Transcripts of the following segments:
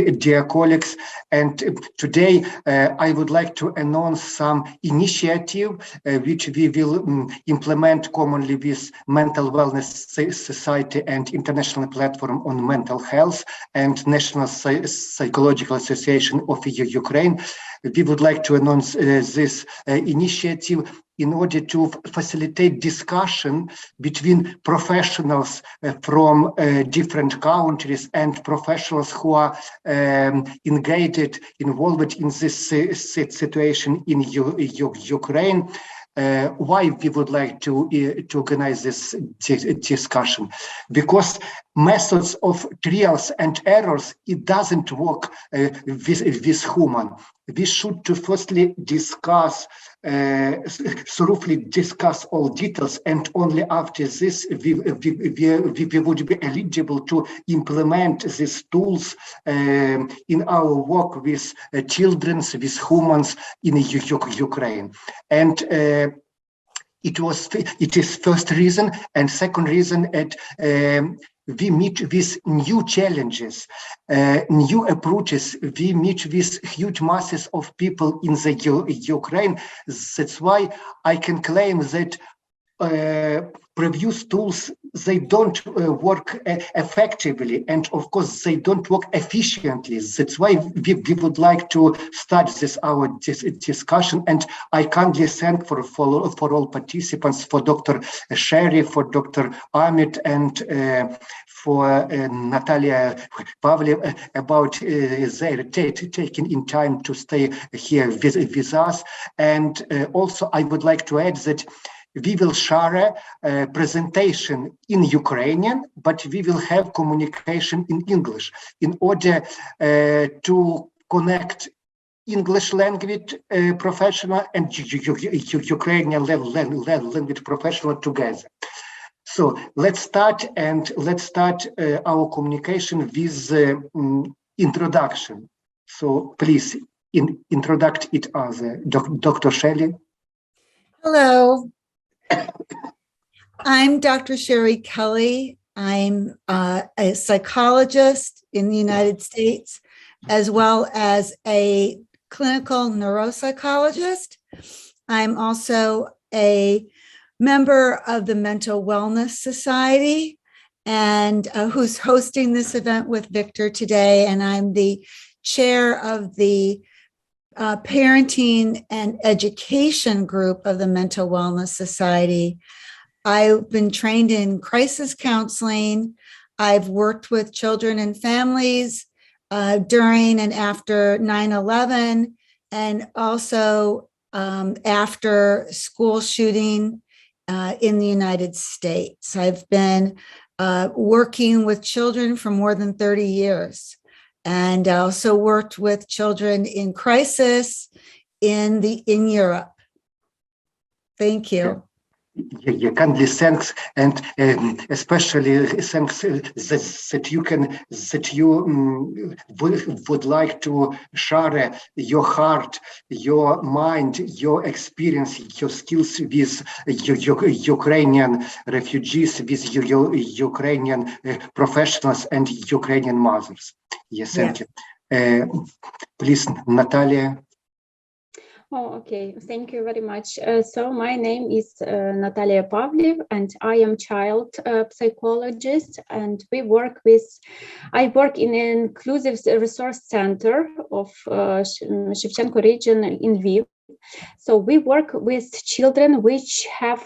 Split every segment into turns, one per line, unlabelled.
dear colleagues. And today I would like to announce some initiative which we will implement commonly with Mental Wellness Society and International Platform on Mental Health and National Psychological Association of Ukraine. We would like to announce this initiative in order to facilitate discussion between professionals from different countries and professionals who are involved in this situation in Ukraine. Why we would like to organize this discussion? Because methods of trials and errors, it doesn't work with human. We should to firstly thoroughly discuss all details, and only after this we would be eligible to implement these tools in our work with children, with humans in Ukraine. And it is first reason, and second reason we meet with new challenges, new approaches. We meet with huge masses of people in the Ukraine. That's why I can claim that previous tools, they don't work effectively, and of course they don't work efficiently. That's why we would like to start our discussion, and I kindly thank for all participants, for Dr. Sherry, for Dr. Amit, and for Natalia Pavlev about their taking in time to stay here with us. And also I would like to add that we will share a presentation in Ukrainian, but we will have communication in English in order to connect English language professional and Ukrainian language professional together. So let's start our communication with introduction. So please introduce it as Dr. Shelley.
Hello. I'm Dr. Sherry Kelly. I'm a psychologist in the United States, as well as a clinical neuropsychologist. I'm also a member of the Mental Wellness Society, and who's hosting this event with Viktor today. And I'm the chair of the parenting and education group of the Mental Wellness Society. I've been trained in crisis counseling. I've worked with children and families during and after 9/11, and also after school shooting in the United States. I've been working with children for more than 30 years. And I also worked with children in crisis in Europe. Thank you.
Yeah, kindly thanks, and especially thanks that you would like to share your heart, your mind, your experience, your skills with Ukrainian refugees, with Ukrainian professionals and Ukrainian mothers. Yes, thank you. Please, Natalia.
Oh, okay. Thank you very much. So my name is Natalia Pavlev, and I am child psychologist, and I work in an inclusive resource center of Shevchenko region in Lviv. So we work with children which have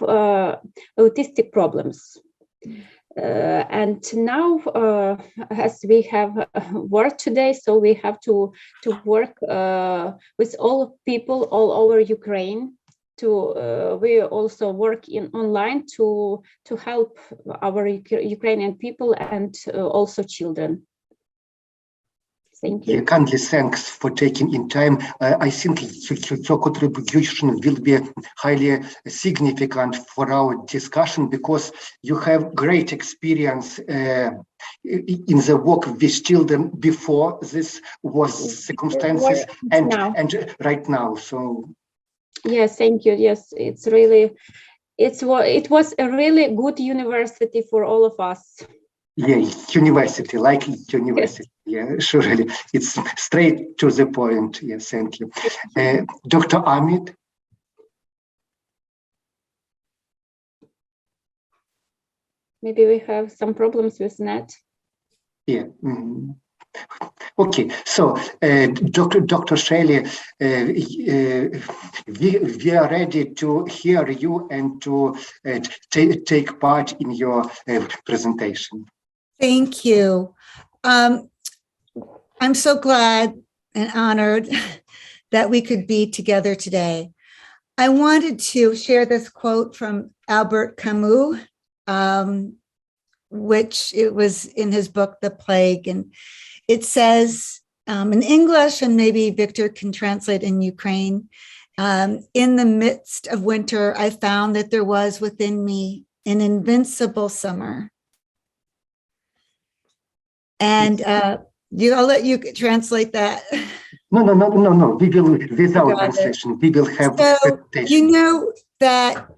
autistic problems. And now, as we have work today, so we have to work with all people all over Ukraine. We also work online to help our Ukrainian people and also children. Thank you.
Kindly thanks for taking in time. I think your contribution will be highly significant for our discussion, because you have great experience in the work with children before this was circumstances and right now. So
yes, thank you. Yes, it was a really good university for all of us.
Yeah, university, like university. Yeah, surely. It's straight to the point. Yes, thank you. Dr. Amit?
Maybe we have some problems with net.
Yeah. Okay, so Dr. Shelley, we are ready to hear you and to take part in your presentation.
Thank you. I'm so glad and honored that we could be together today. I wanted to share this quote from Albert Camus, which it was in his book, The Plague. And it says in English, and maybe Viktor can translate in Ukraine, in the midst of winter, I found that there was within me an invincible summer. And I'll let you translate that.
No. We will, without translation, we will have.
So, you know that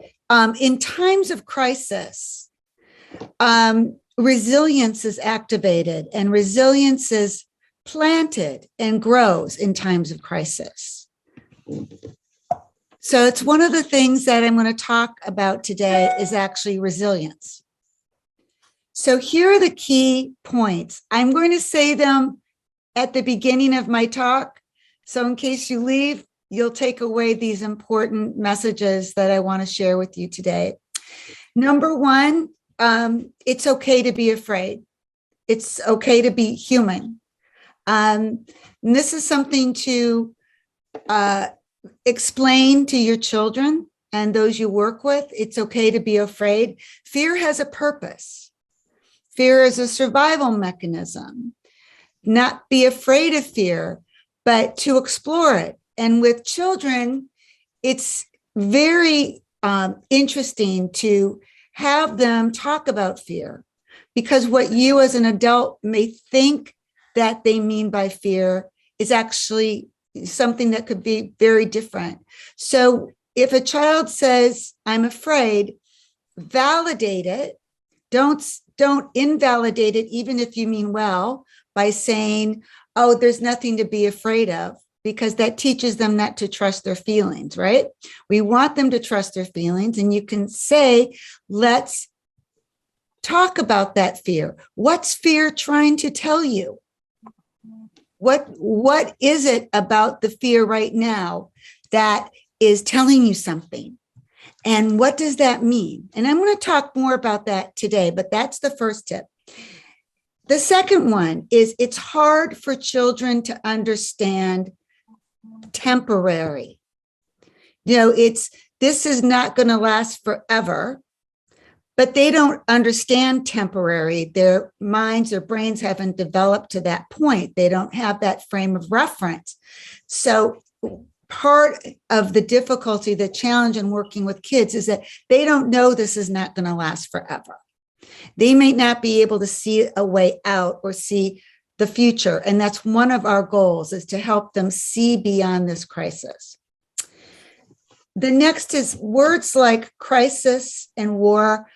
in times of crisis, resilience is activated and resilience is planted and grows in times of crisis. So it's one of the things that I'm going to talk about today is actually resilience. So here are the key points. I'm going to say them at the beginning of my talk. So in case you leave, you'll take away these important messages that I want to share with you today. Number one, it's okay to be afraid. It's okay to be human. And this is something to explain to your children and those you work with. It's okay to be afraid. Fear has a purpose. Fear is a survival mechanism. Not be afraid of fear, but to explore it. And with children, it's very interesting to have them talk about fear, because what you as an adult may think that they mean by fear is actually something that could be very different. So if a child says, I'm afraid, validate it. Don't invalidate it, even if you mean well, by saying, oh, there's nothing to be afraid of, because that teaches them not to trust their feelings, right? We want them to trust their feelings. And you can say, let's talk about that fear. What's fear trying to tell you? What is it about the fear right now that is telling you something? And what does that mean? And I'm going to talk more about that today, but that's the first tip. The second one is it's hard for children to understand temporary. This is not going to last forever, but they don't understand temporary. Their minds or brains haven't developed to that point. They don't have that frame of reference. So part of the difficulty, the challenge in working with kids is that they don't know this is not going to last forever. They may not be able to see a way out or see the future. And that's one of our goals, is to help them see beyond this crisis. The next is words like crisis and war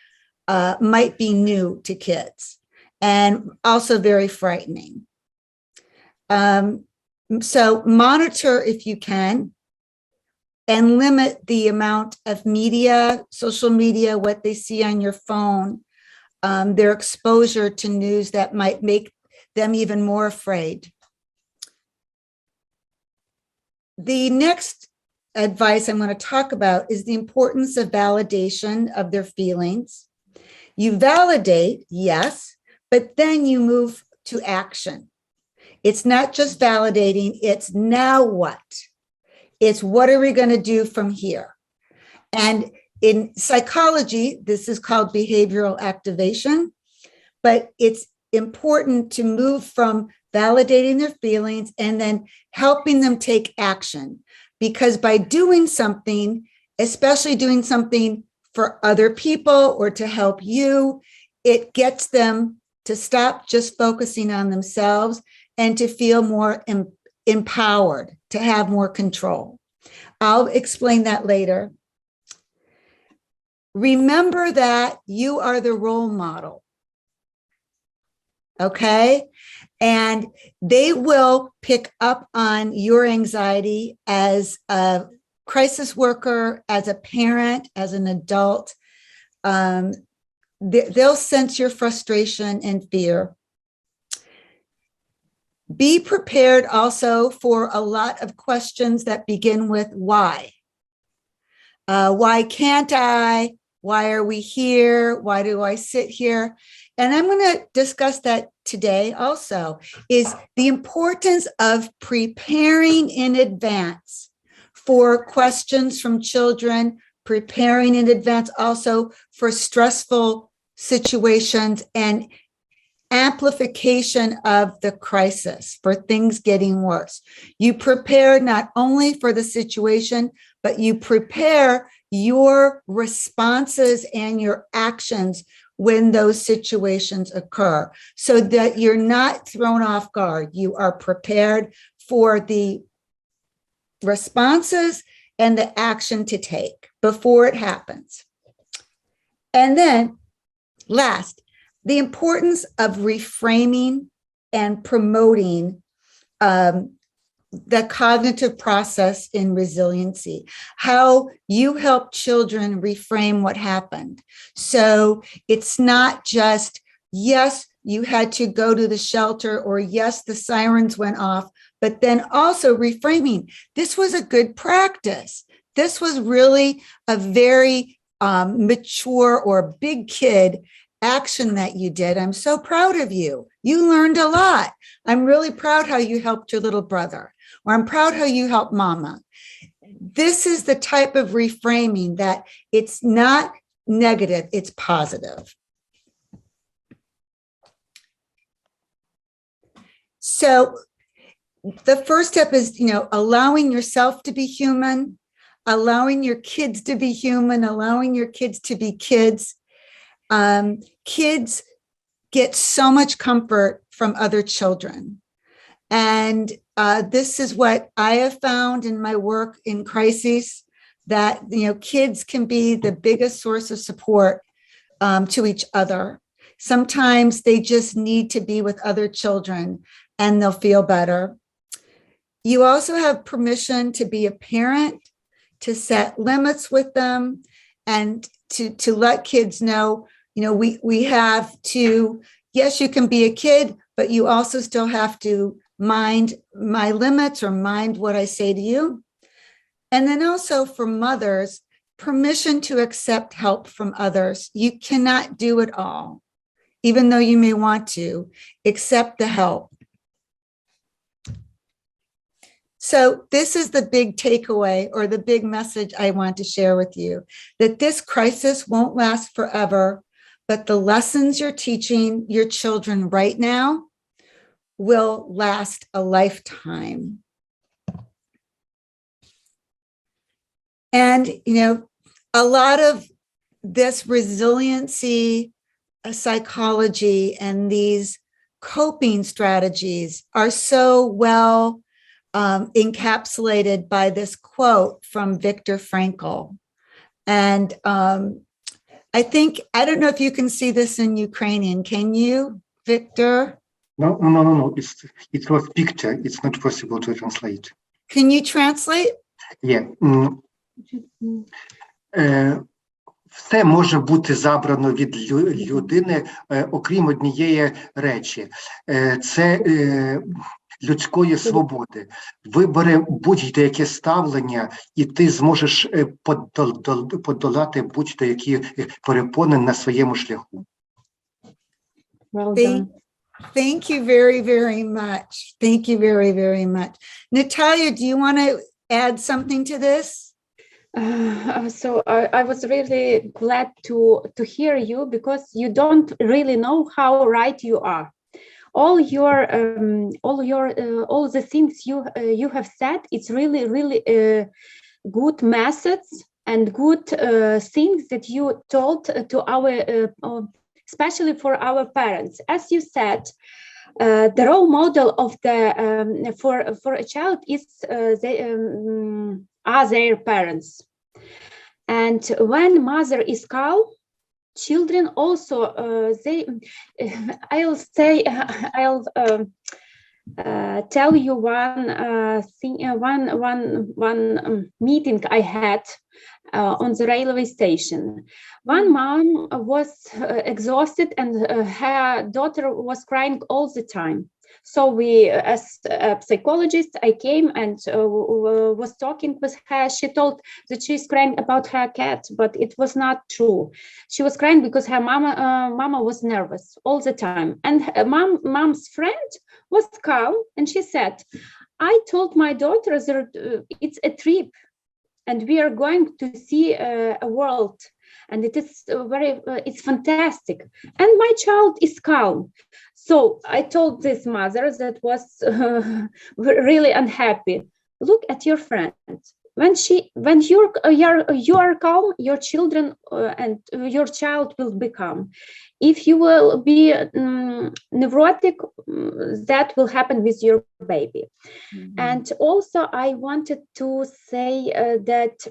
might be new to kids and also very frightening. So monitor if you can, and limit the amount of media, social media, what they see on your phone, their exposure to news that might make them even more afraid. The next advice I'm going to talk about is the importance of validation of their feelings. You validate, yes, but then you move to action. It's not just validating, it's now what? It's what are we going to do from here? And in psychology, this is called behavioral activation, but it's important to move from validating their feelings and then helping them take action. Because by doing something, especially doing something for other people or to help you, it gets them to stop just focusing on themselves and to feel more empowered, to have more control. I'll explain that later. Remember that you are the role model. okay? And they will pick up on your anxiety as a crisis worker, as a parent, as an adult. They'll sense your frustration and fear. Be prepared also for a lot of questions that begin with why. Why can't I? Why are we here? Why do I sit here? And I'm going to discuss that today also, is the importance of preparing in advance for questions from children, preparing in advance also for stressful situations and amplification of the crisis, for things getting worse. You prepare not only for the situation, but you prepare your responses and your actions when those situations occur, so that you're not thrown off guard. You are prepared for the responses and the action to take before it happens. And then last, the importance of reframing and promoting the cognitive process in resiliency, how you help children reframe what happened. So it's not just, yes, you had to go to the shelter, or yes, the sirens went off, but then also reframing. This was a good practice. This was really a very mature or big kid action that you did. I'm so proud of you. You learned a lot. I'm really proud how you helped your little brother, or I'm proud how you helped mama. This is the type of reframing that it's not negative, it's positive. So the first step is, allowing yourself to be human, allowing your kids to be human, allowing your kids to be kids. Kids get so much comfort from other children. And this is what I have found in my work in crises, that, kids can be the biggest source of support to each other. Sometimes they just need to be with other children and they'll feel better. You also have permission to be a parent, to set limits with them, and to let kids know, we have to, yes, you can be a kid, but you also still have to mind my limits or mind what I say to you. And then also for mothers, permission to accept help from others. You cannot do it all, even though you may want to. Accept the help. So this is the big takeaway, or the big message I want to share with you, that this crisis won't last forever, but the lessons you're teaching your children right now will last a lifetime. And, a lot of this resiliency psychology and these coping strategies are so well encapsulated by this quote from Viktor Frankl. And I don't know if you can see this in Ukrainian. Can you, Viktor?
No. It was picture. It's not possible to translate.
Can you translate?
Yeah. Все може бути забрано від людини, окрім однієї речі. Це людської свободи. Вибери будь-яке ставлення, і ти зможеш подолати будь-які перепони на своєму шляху.
Well done.
Thank you very, very much. Thank you very, very much. Natalia, do you want to add something to this?
So I was really glad to hear you, because you don't really know how right you are. All the things you have said, it's really good methods and good things that you told to our especially for our parents. As you said, the role model of the for a child is are their parents. And when mother is calm, children also I'll tell you one thing, one meeting I had on the railway station. One mom was exhausted, and her daughter was crying all the time. So we, as a psychologist, I came and was talking with her. She told that she's crying about her cat, but it was not true. She was crying because her mama was nervous all the time. And her mom's friend was calm, and she said, I told my daughter that it's a trip and we are going to see a world, and it is it's fantastic, and my child is calm. So I told this mother that was really unhappy, look at your friend. When you are calm, your children and your child will be calm. If you will be neurotic, that will happen with your baby. Mm-hmm. And also I wanted to say that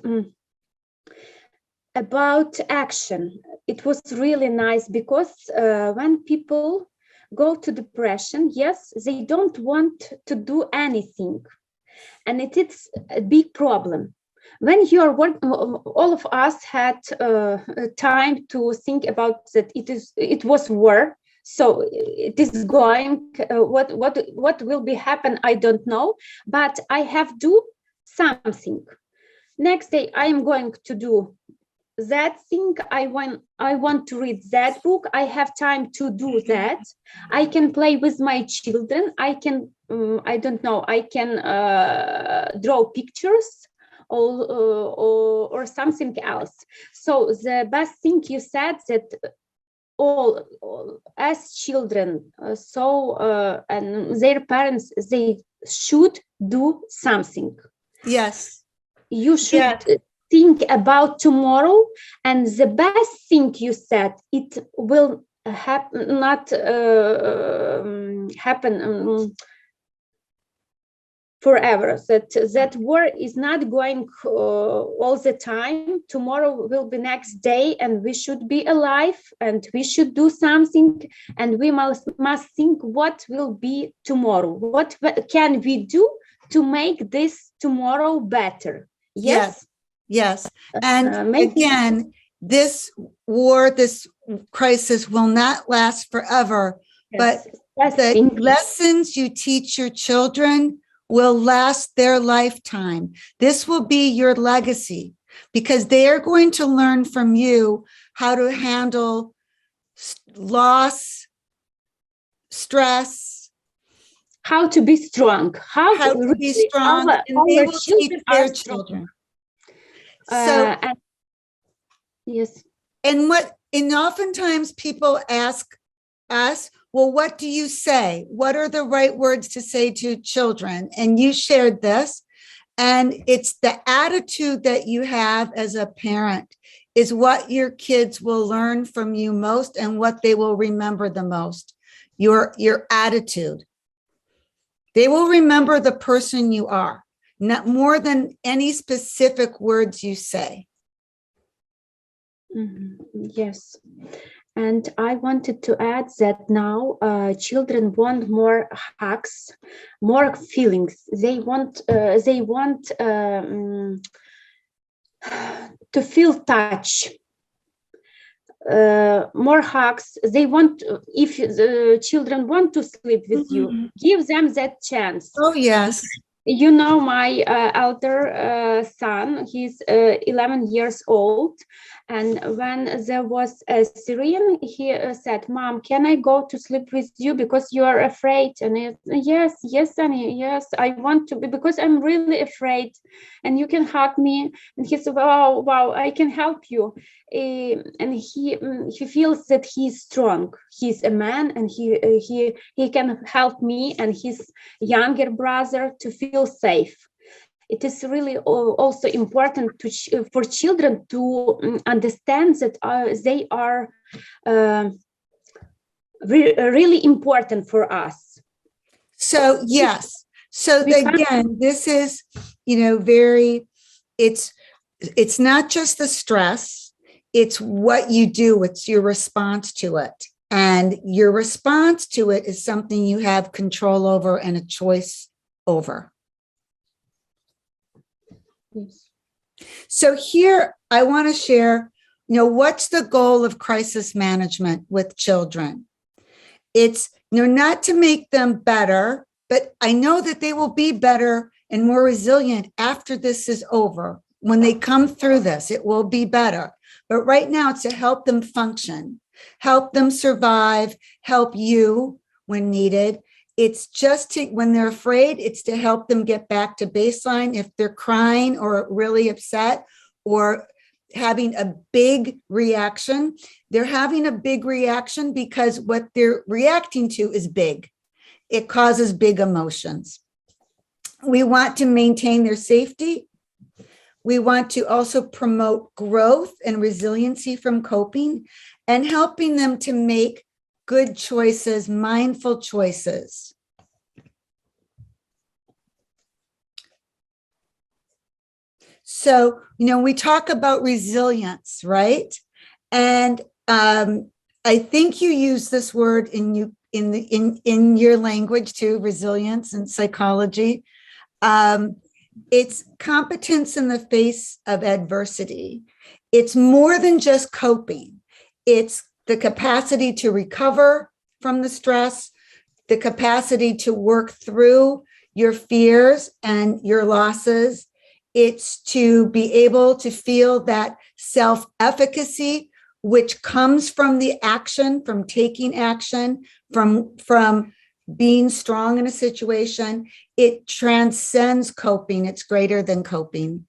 about action. It was really nice because when people go to depression, yes, they don't want to do anything. And it is a big problem. When you are working, all of us had time to think about that. It was war, so it is going. What will be happen? I don't know, but I have do something. Next day, I am going to do that thing. I want to read that book. I have time to do that. I can play with my children. I can I don't know, I can draw pictures or something else. So the best thing you said, that all as children, and their parents, they should do something.
Yes.
You should think about tomorrow, and the best thing you said, it will not happen forever. That war is not going all the time. Tomorrow will be next day, and we should be alive, and we should do something, and we must think what will be tomorrow. What can we do to make this tomorrow better?
Yes. And again, this war, this crisis will not last forever, but the lessons you teach your children will last their lifetime. This will be your legacy, because they are going to learn from you how to handle loss, stress,
how to be strong, how to
be strong, and they will teach their children.
Yes.
And oftentimes people ask us, well, what do you say? What are the right words to say to children? And you shared this, and it's the attitude that you have as a parent is what your kids will learn from you most, and what they will remember the most, your attitude. They will remember the person you are, not more than any specific words you say.
Mm-hmm. Yes. And I wanted to add that now children want more hugs, more feelings. They want to feel touch. More hugs. They want, if the children want to sleep with you, give them that chance.
Oh, yes.
You know, my elder son, he's 11 years old. And when there was a Syrian, he said, Mom, can I go to sleep with you because you are afraid? And yes, Sonny, yes, I want to, because I'm really afraid, and you can hug me. And he said, wow, I can help you. And he feels that he's strong. He's a man, and he can help me and his younger brother to feel safe. It is really also important for children to understand that they are really important for us.
So, yes. So again, this is, it's not just the stress. it's what you do, it's your response to it. And your response to it is something you have control over and a choice over.
Yes.
So here I want to share, what's the goal of crisis management with children? It's, not to make them better, but I know that they will be better and more resilient after this is over. When they come through this, it will be better. But right now it's to help them function, help them survive, help you when needed. It's just to, when they're afraid, it's to help them get back to baseline. If they're crying or really upset or having a big reaction, they're having a big reaction because what they're reacting to is big. It causes big emotions. We want to maintain their safety. We want to also promote growth and resiliency from coping and helping them to make good choices, mindful choices. So, we talk about resilience, right? And I think you use this word in your language too, resilience and psychology. It's competence in the face of adversity. It's more than just coping. It's the capacity to recover from the stress, the capacity to work through your fears and your losses. It's to be able to feel that self-efficacy, which comes from the action, from taking action, from being strong in a situation. It transcends coping. It's greater than coping.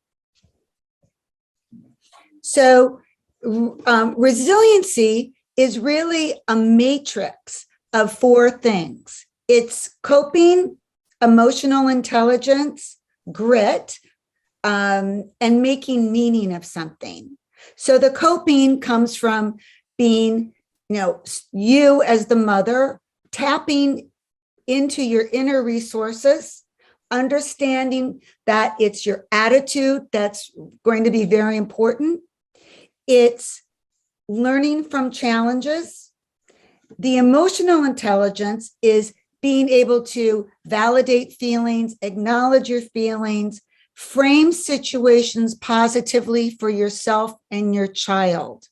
So resiliency is really a matrix of 4 things. It's coping, emotional intelligence, grit, and making meaning of something. So the coping comes from being, you as the mother, tapping into your inner resources, understanding that it's your attitude that's going to be very important. It's learning from challenges. The emotional intelligence is being able to validate feelings, acknowledge your feelings, frame situations positively for yourself and your child.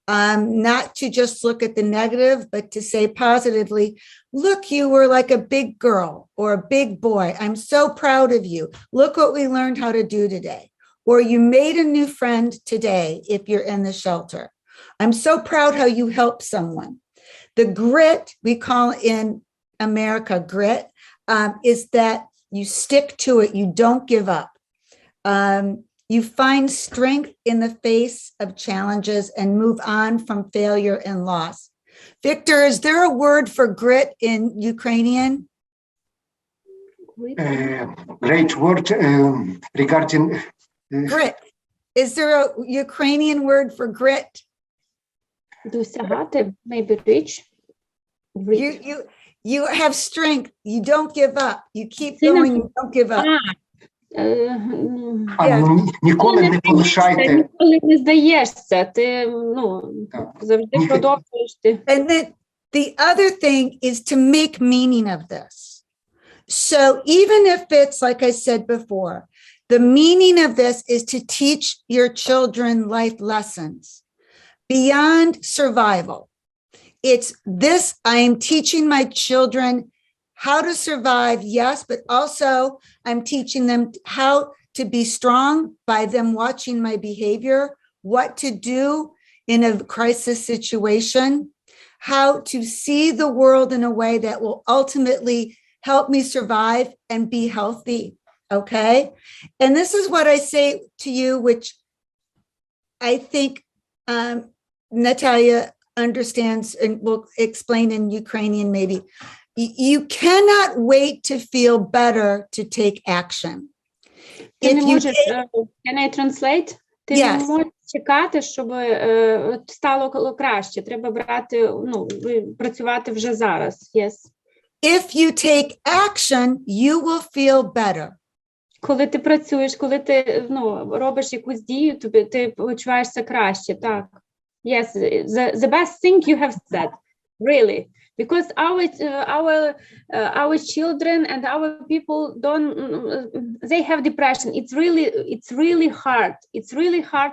Not to just look at the negative, but to say positively, look, you were like a big girl or a big boy. I'm so proud of you. Look what we learned how to do today. Or you made a new friend today if you're in the shelter. I'm so proud how you helped someone. The grit, we call in America grit, is that you stick to it. You don't give up. You find strength in the face of challenges and move on from failure and loss. Viktor, is there a word for grit in Ukrainian?
Great word regarding
grit. Is there a Ukrainian word for grit?
Досягати, maybe reach.
You have strength. You don't give up. You keep going. You don't give up.
Ніколи не полишайте.
Ніколи не здаєшся. Ти, завжди продовжуєш.
And then the other thing is to make meaning of this. So even if it's, like I said before, the meaning of this is to teach your children life lessons beyond survival. It's this, I am teaching my children how to survive, yes, but also I'm teaching them how to be strong by them watching my behavior, what to do in a crisis situation, how to see the world in a way that will ultimately help me survive and be healthy, okay? And this is what I say to you, which I think Natalia understands and will explain in Ukrainian maybe. You cannot wait to feel better to take action.
Can I translate? Ти
Yes.
не можеш чекати, щоб стало краще. Треба брати, працювати вже зараз. Yes.
If you take action, you will feel better.
Коли ти працюєш, коли ти робиш якусь дію, тобі ти почуваєшся краще, так. Yes, the best thing you have said, really, because our children and our people they have depression. It's really hard. It's really hard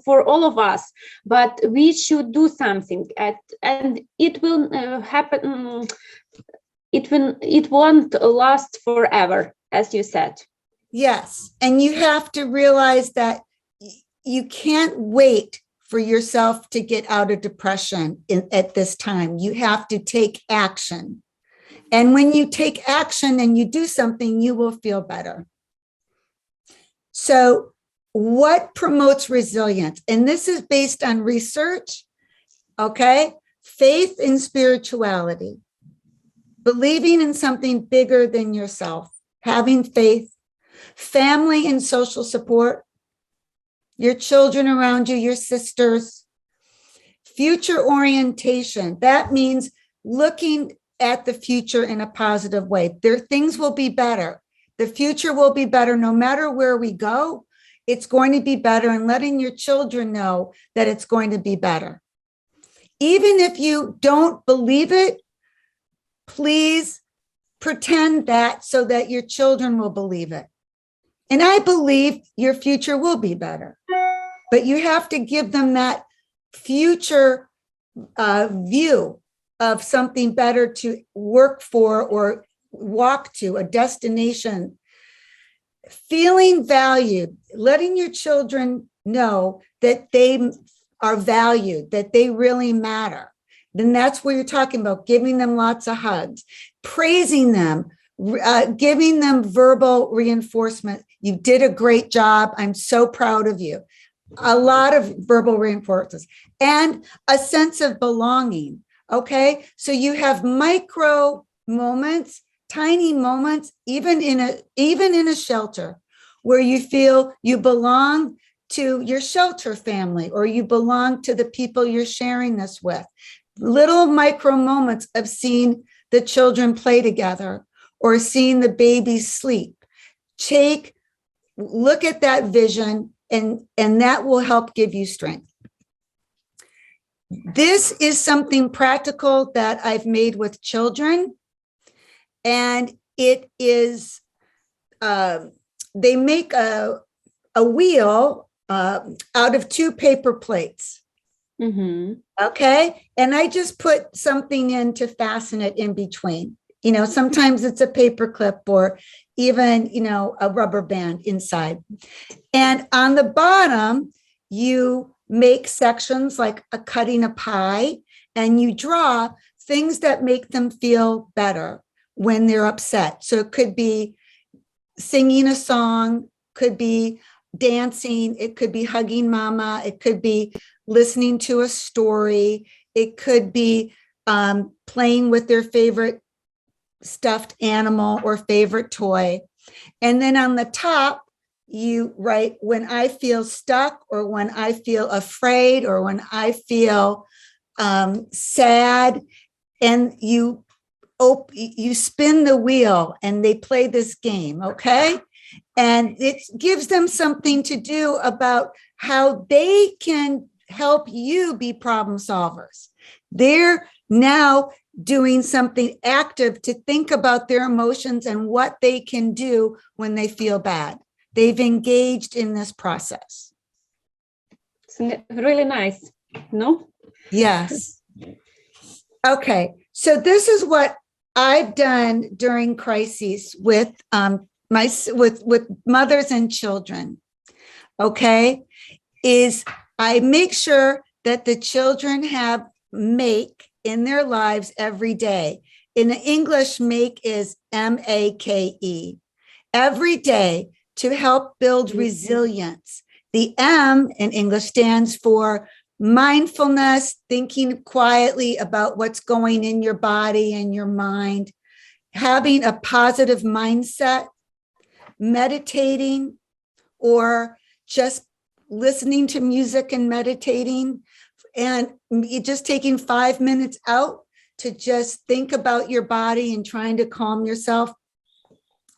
for all of us, but we should do something, and it will happen. It won't last forever, as you said.
Yes, and you have to realize that you can't wait for yourself to get out of depression at this time. You have to take action. And when you take action and you do something, you will feel better. So what promotes resilience? And this is based on research, okay? Faith in spirituality, believing in something bigger than yourself, having faith, family and social support, your children around you, your sisters, future orientation. That means looking at the future in a positive way. Things will be better. The future will be better no matter where we go. It's going to be better, and letting your children know that it's going to be better. Even if you don't believe it, please pretend that so that your children will believe it. And I believe your future will be better, but you have to give them that future view of something better to work for or walk to, a destination. Feeling valued, letting your children know that they are valued, that they really matter. Then that's where you're talking about giving them lots of hugs, praising them, giving them verbal reinforcement. You did a great job. I'm so proud of you. A lot of verbal reinforcements and a sense of belonging. Okay. So you have micro moments, tiny moments, even in a shelter where you feel you belong to your shelter family, or you belong to the people you're sharing this with. Little micro moments of seeing the children play together, or seeing the babies sleep. Look at that vision, and that will help give you strength. This is something practical that I've made with children, and it is, they make a wheel out of 2 paper plates.
Mm-hmm.
Okay. And I just put something in to fasten it in between. Sometimes it's a paper clip, or even, a rubber band inside. And on the bottom, you make sections like cutting a pie, and you draw things that make them feel better when they're upset. So it could be singing a song, could be dancing, it could be hugging mama, it could be listening to a story, it could be playing with their favorite stuffed animal or favorite toy. And then on the top, you write when I feel stuck, or when I feel afraid, or when I feel sad. And you spin the wheel and they play this game, okay? And it gives them something to do about how they can help you be problem solvers. They're now doing something active to think about their emotions and what they can do when they feel bad. They've engaged in this process.
It's really nice, no?
Yes. Okay. So this is what I've done during crises with with mothers and children. Okay. Is I make sure that the children have make in their lives every day. In English, make is M-A-K-E. Every day, to help build resilience. The M in English stands for mindfulness, thinking quietly about what's going in your body and your mind, having a positive mindset, meditating, or just listening to music and meditating, and just taking 5 minutes out to just think about your body and trying to calm yourself.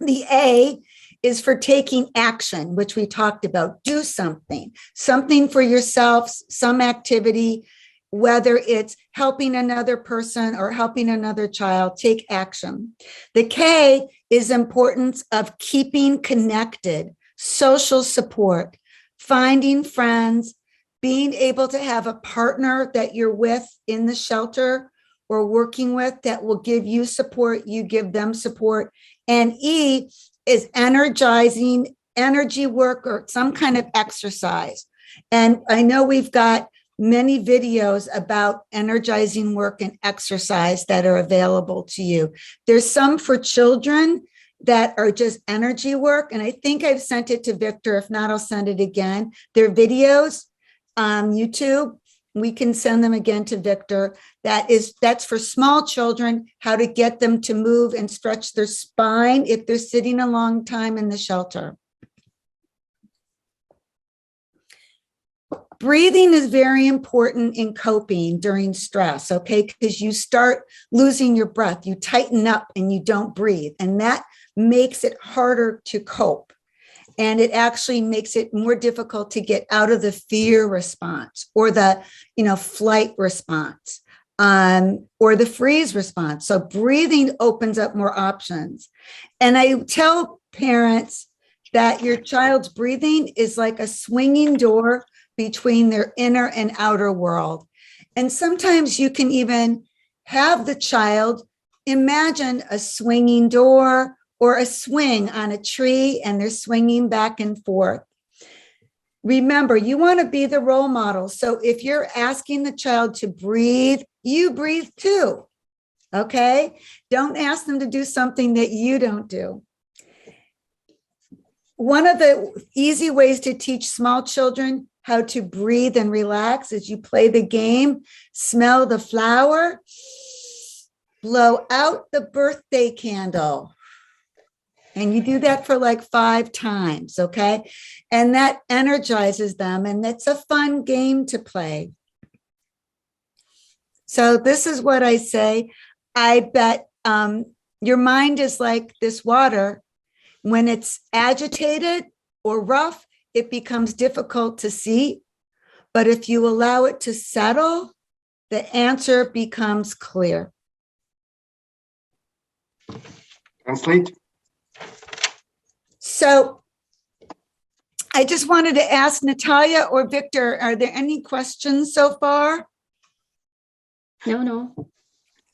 The A is for taking action, which we talked about. Do something for yourself, some activity, whether it's helping another person or helping another child, take action. The K is importance of keeping connected, social support, finding friends, being able to have a partner that you're with in the shelter or working with that will give you support, you give them support. And E is energizing, energy work, or some kind of exercise. And I know we've got many videos about energizing work and exercise that are available to you. There's some for children that are just energy work. And I think I've sent it to Viktor. If not, I'll send it again. They're videos on YouTube. We can send them again to Viktor. That's for small children, how to get them to move and stretch their spine if they're sitting a long time in the shelter. Breathing is very important in coping during stress, okay? Because you start losing your breath, you tighten up and you don't breathe. And that makes it harder to cope. And it actually makes it more difficult to get out of the fear response or the, flight response or the freeze response. So breathing opens up more options. And I tell parents that your child's breathing is like a swinging door between their inner and outer world. And sometimes you can even have the child imagine a swinging door or a swing on a tree, and they're swinging back and forth. Remember, you want to be the role model. So if you're asking the child to breathe, you breathe too, okay? Don't ask them to do something that you don't do. One of the easy ways to teach small children how to breathe and relax is you play the game, smell the flower, blow out the birthday candle. And you do that for like 5 times, okay? And that energizes them, and that's a fun game to play. So this is what I say. I bet your mind is like this water. When it's agitated or rough, it becomes difficult to see. But if you allow it to settle, the answer becomes clear.
Translate.
So I just wanted to ask Natalia or Viktor, are there any questions so far?
No.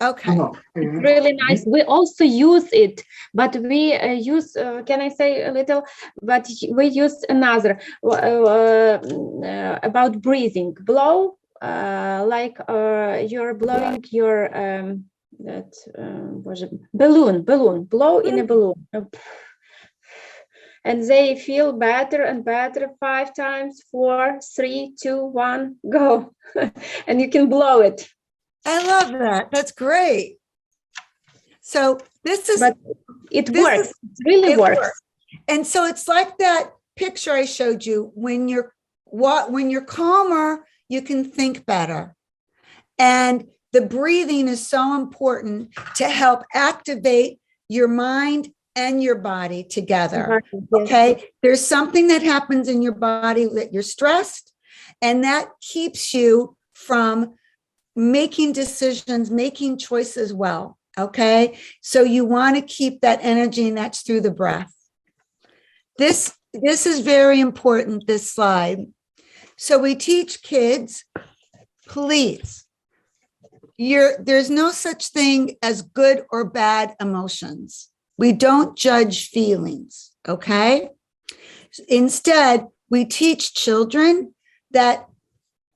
Okay.
It's really nice. We also use it, but we use, can I say a little, but we use another about breathing. Blow, like you're blowing your balloon, blow in a balloon. And they feel better and better 5 times, 4, 3, 2, 1, go. And you can blow it.
I love that. That's great. So this is,
but it works. It really works.
And so it's like that picture I showed you. When you're calmer, you can think better. And the breathing is so important to help activate your mind and your body together. Okay. There's something that happens in your body that you're stressed, and that keeps you from making decisions, making choices well. Okay. So you want to keep that energy, and that's through the breath. This is very important, this slide. So we teach kids, please, there's no such thing as good or bad emotions. We don't judge feelings, okay? Instead, we teach children that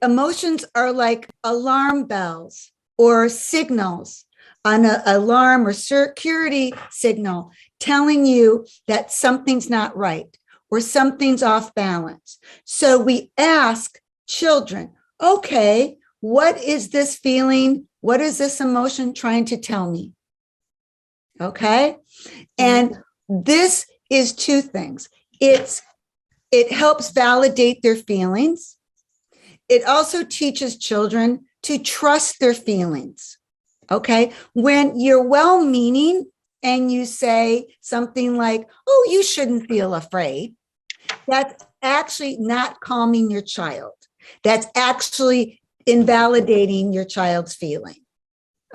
emotions are like alarm bells or signals on an alarm or security signal telling you that something's not right or something's off balance. So we ask children, okay, what is this feeling? What is this emotion trying to tell me? Okay. And this is 2 things. It helps validate their feelings. It also teaches children to trust their feelings. Okay. When you're well-meaning and you say something like, oh, you shouldn't feel afraid, that's actually not calming your child. That's actually invalidating your child's feeling.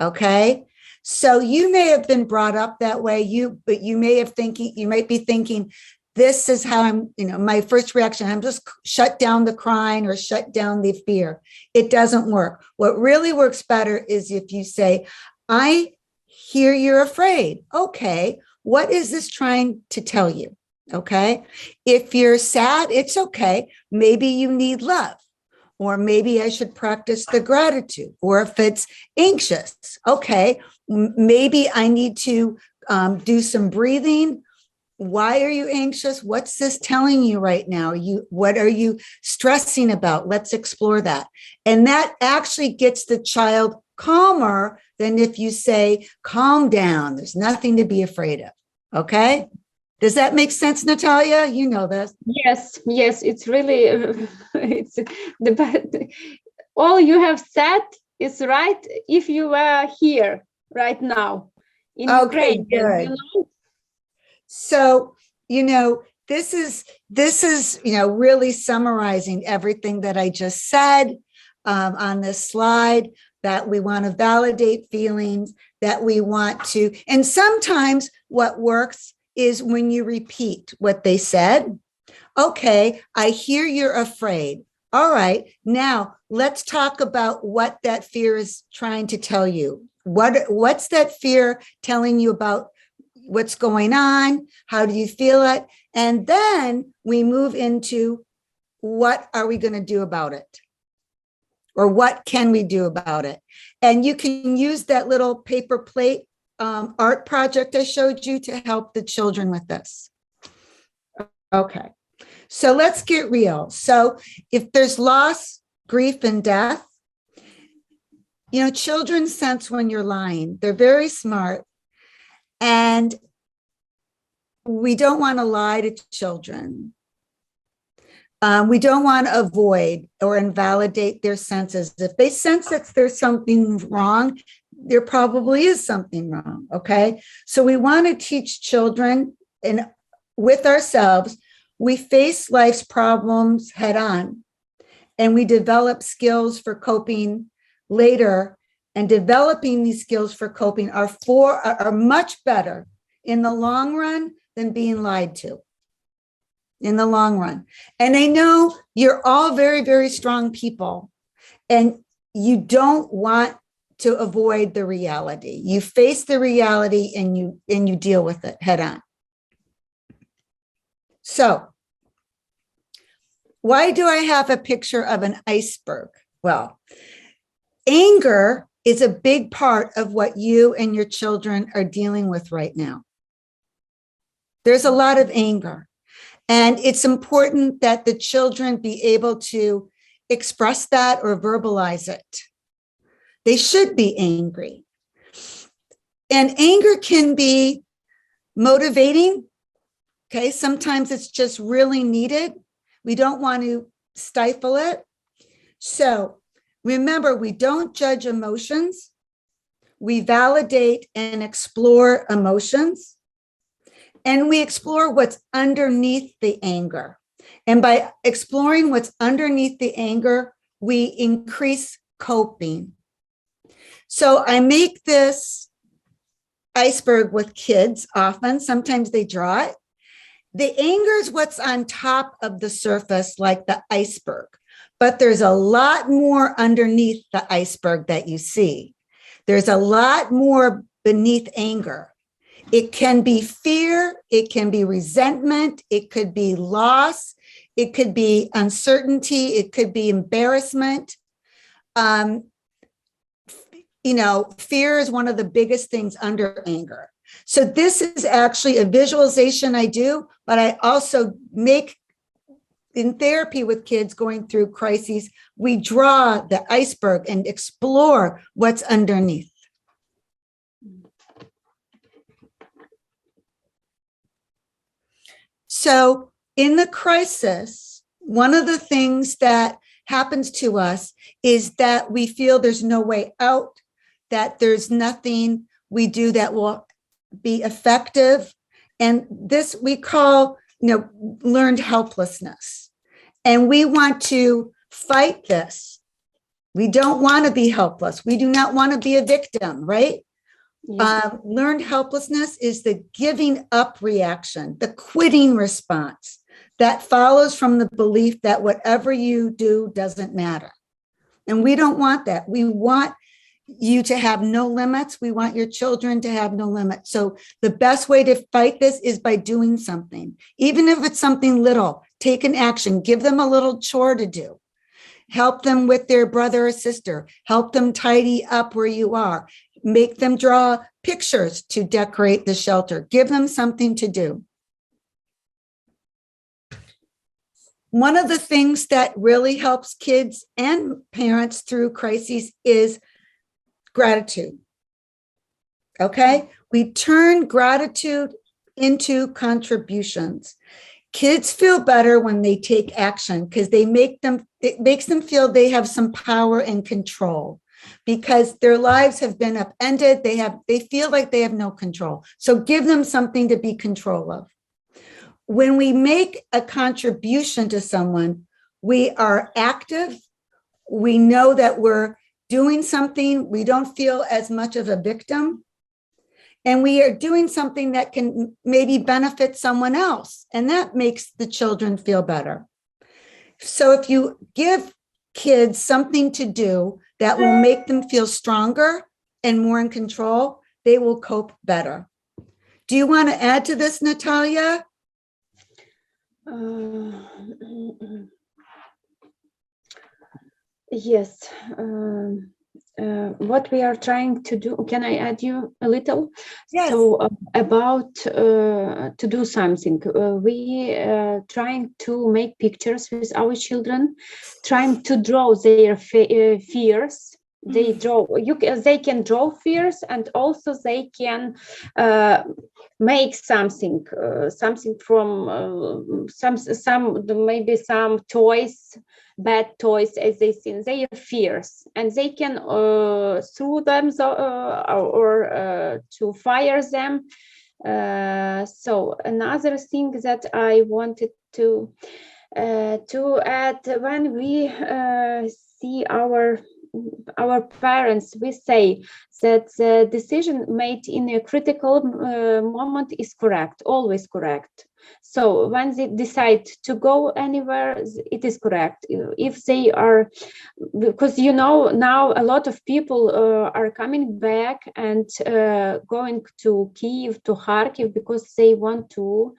Okay. So you may have been brought up that way, but you might be thinking, this is how I'm, my first reaction, I'm just shut down the crying or shut down the fear. It doesn't work. What really works better is if you say, I hear you're afraid. Okay. What is this trying to tell you? Okay. If you're sad, it's okay. Maybe you need love. Or maybe I should practice the gratitude. Or if it's anxious, okay, maybe I need to do some breathing. Why are you anxious? What's this telling you right now? What are you stressing about? Let's explore that. And that actually gets the child calmer than if you say, calm down. There's nothing to be afraid of. Okay. Does that make sense, Natalia? You know this.
Yes, it's really, it's all you have said is right if you were here right now in Ukraine.
Good. So, this is, really summarizing everything that I just said on this slide, that we want to validate feelings, that we want to, and sometimes what works is when you repeat what they said. Okay, I hear you're afraid. All right, now let's talk about what that fear is trying to tell you. What's that fear telling you about what's going on? How do you feel it? And then we move into what are we going to do about it? Or what can we do about it? And you can use that little paper plate art project I showed you to help the children with this. Okay, so let's get real. So if there's loss, grief, and death, children sense when you're lying. They're very smart. And we don't want to lie to children. We don't want to avoid or invalidate their senses. If they sense that there's something wrong, there probably is something wrong, okay? So we want to teach children, and with ourselves, we face life's problems head on, and we develop skills for coping later, and developing these skills for coping are much better in the long run than being lied to. In the long run. And I know you're all very, very strong people, and you don't want to avoid the reality. You face the reality and you deal with it head on. So why do I have a picture of an iceberg? Well, anger is a big part of what you and your children are dealing with right now. There's a lot of anger. And it's important that the children be able to express that or verbalize it. They should be angry. And anger can be motivating. Okay, sometimes it's just really needed. We don't want to stifle it. So remember, we don't judge emotions. We validate and explore emotions. And we explore what's underneath the anger. And by exploring what's underneath the anger, we increase coping. So I make this iceberg with kids often. Sometimes they draw it. The anger is what's on top of the surface, like the iceberg. But there's a lot more underneath the iceberg that you see. There's a lot more beneath anger. It can be fear, it can be resentment, it could be loss, it could be uncertainty, it could be embarrassment. Fear is one of the biggest things under anger. So this is actually a visualization I do, but I also make in therapy with kids going through crises, we draw the iceberg and explore what's underneath. So in the crisis, one of the things that happens to us is that we feel there's no way out, that there's nothing we do that will be effective. And this we call, learned helplessness. And we want to fight this. We don't want to be helpless. We do not want to be a victim, right? Yes. Learned helplessness is the giving up reaction, the quitting response that follows from the belief that whatever you do doesn't matter. And we don't want that. We want you to have no limits. We want your children to have no limits. So the best way to fight this is by doing something. Even if it's something little, take an action, give them a little chore to do. Help them with their brother or sister. Help them tidy up where you are. Make them draw pictures to decorate the shelter. Give them something to do. One of the things that really helps kids and parents through crises is gratitude. Okay? We turn gratitude into contributions. Kids feel better when they take action because it makes them feel they have some power and control because their lives have been upended. They feel like they have no control. So give them something to be control of. When we make a contribution to someone, we are active. We know that we're doing something. We don't feel as much of a victim. And we are doing something that can maybe benefit someone else. And that makes the children feel better. So if you give kids something to do that will make them feel stronger and more in control, they will cope better. Do you want to add to this, Natalia?
Yes. What we are trying to do, can I add you a little?
Yes.
So about to do something, we trying to make pictures with our children, trying to draw their fears. They draw. They can draw fears, and also they can make something from some maybe some toys. Bad toys as they see their fears, and they can throw them or to fire them. So another thing that I wanted to add, when we see our parents, we say that the decision made in a critical moment is correct, always correct. So when they decide to go anywhere, it is correct. If they are, because now a lot of people are coming back and going to Kyiv, to Kharkiv, because they want to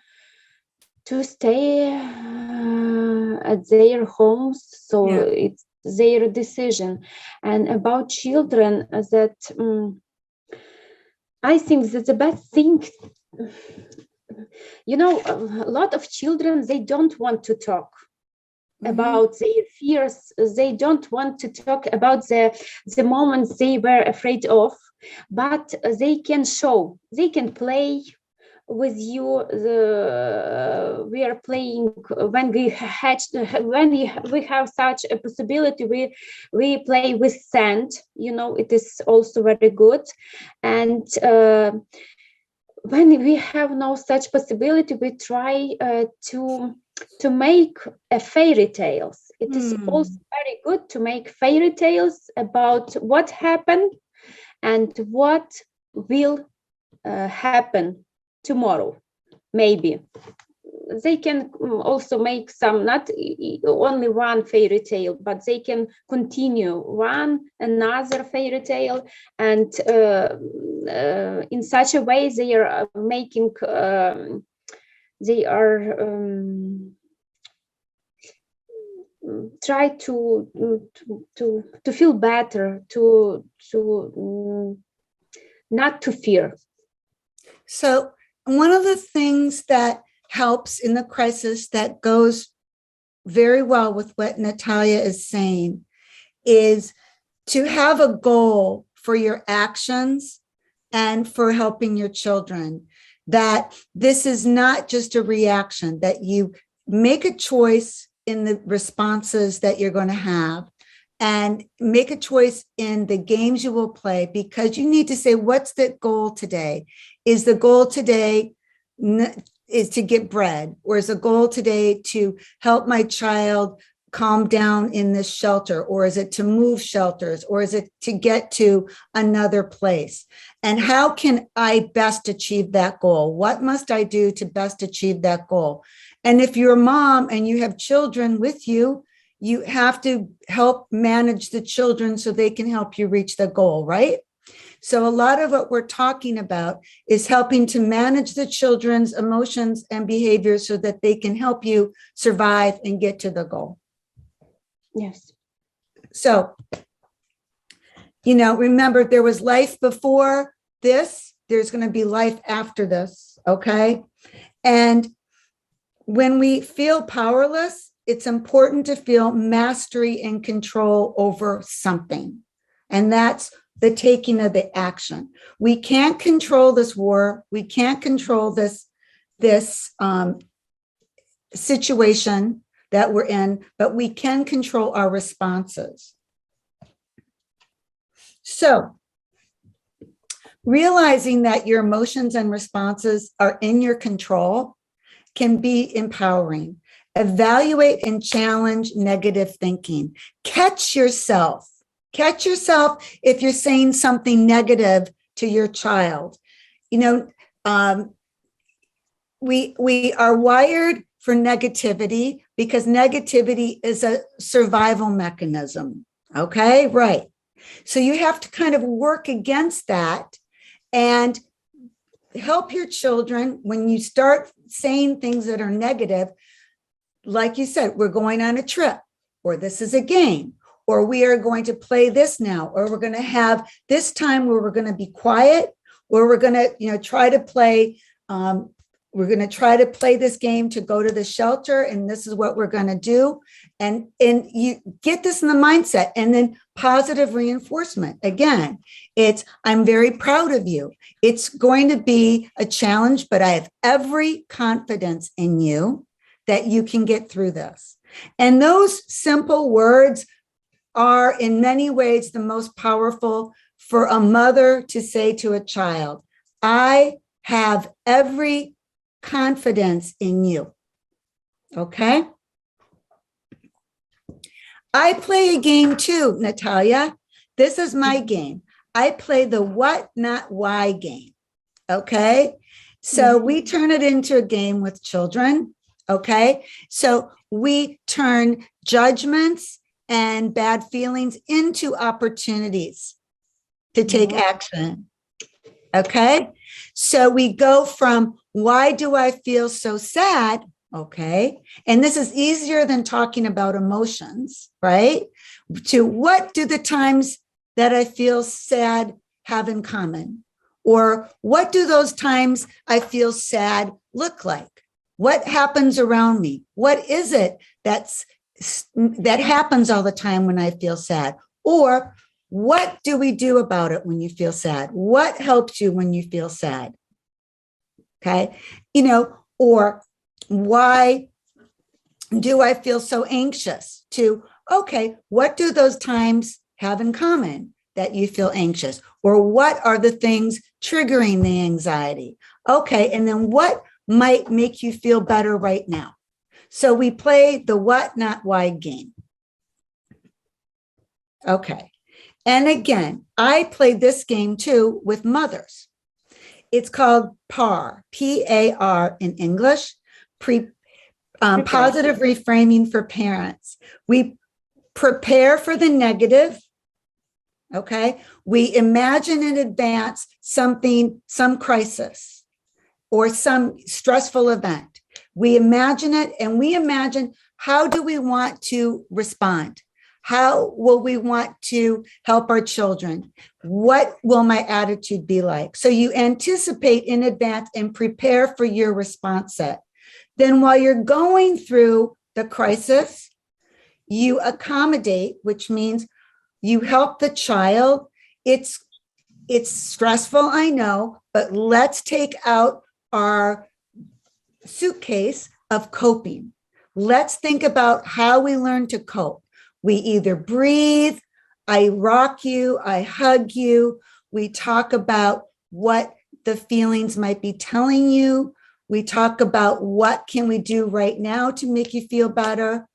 stay at their homes. So it's their decision. And about children, that I think that the best thing, a lot of children, they don't want to talk about their fears. They don't want to talk about the moments they were afraid of, but they can show, they can play with you. We are playing when we have such a possibility. We play with sand. It is also very good. And when we have no such possibility, we try to make fairy tales. It is also very good to make fairy tales about what happened and what will happen tomorrow. Maybe they can also make some, not only one fairy tale, but they can continue another fairy tale, and in such a way they are making try to feel better, to not to fear.
So one of the things that helps in the crisis, that goes very well with what Natalia is saying, is to have a goal for your actions and for helping your children. That this is not just a reaction, that you make a choice in the responses that you're going to have. and make a choice in the games you will play, because you need to say, what's the goal today? Is the goal today is to get bread? Or is the goal today to help my child calm down in this shelter? Or is it to move shelters? Or is it to get to another place? And how can I best achieve that goal? What must I do to best achieve that goal? And if you're a mom and you have children with you, you have to help manage the children so they can help you reach the goal, right? So a lot of what we're talking about is helping to manage the children's emotions and behaviors so that they can help you survive and get to the goal.
Yes.
So, remember, there was life before this, there's going to be life after this, okay? And when we feel powerless, it's important to feel mastery and control over something. And that's the taking of the action. We can't control this war. We can't control this situation that we're in, but we can control our responses. So, realizing that your emotions and responses are in your control can be empowering. Evaluate and challenge negative thinking. Catch yourself if you're saying something negative to your child. We are wired for negativity because negativity is a survival mechanism. Okay, right. So you have to kind of work against that and help your children when you start saying things that are negative. Like you said, we're going on a trip, or this is a game, or we are going to play this now, or we're going to have this time where we're going to be quiet, or we're going to, try to play. We're going to try to play this game to go to the shelter, and this is what we're going to do. And you get this in the mindset, and then positive reinforcement. Again, it's, I'm very proud of you. It's going to be a challenge, but I have every confidence in you that you can get through this. And those simple words are in many ways the most powerful for a mother to say to a child. I have every confidence in you. Okay? I play a game too, Natalia. This is my game. I play the what, not why game. Okay? So we turn it into a game with children. Okay? So we turn judgments and bad feelings into opportunities to take action. Okay? So we go from, why do I feel so sad? Okay. And this is easier than talking about emotions, right? To, what do the times that I feel sad have in common? Or what do those times I feel sad look like? What happens around me? What is it that happens all the time when I feel sad? Or what do we do about it when you feel sad? What helps you when you feel sad? Okay. Or why do I feel so anxious? To, okay, what do those times have in common that you feel anxious? Or what are the things triggering the anxiety? Okay, and then what might make you feel better right now? So we play the what, not why game. Okay, and again, I played this game too with mothers. It's called PAR, P-A-R in English. Positive reframing for parents. We prepare for the negative. Okay. We imagine in advance some crisis or some stressful event. We imagine it, and we imagine, how do we want to respond? How will we want to help our children? What will my attitude be like? So you anticipate in advance and prepare for your response set. Then while you're going through the crisis, you accommodate, which means you help the child. It's stressful, I know, but let's take out our suitcase of coping. Let's think about how we learn to cope. We either breathe, I rock you, I hug you. We talk about what the feelings might be telling you. We talk about what can we do right now to make you feel better.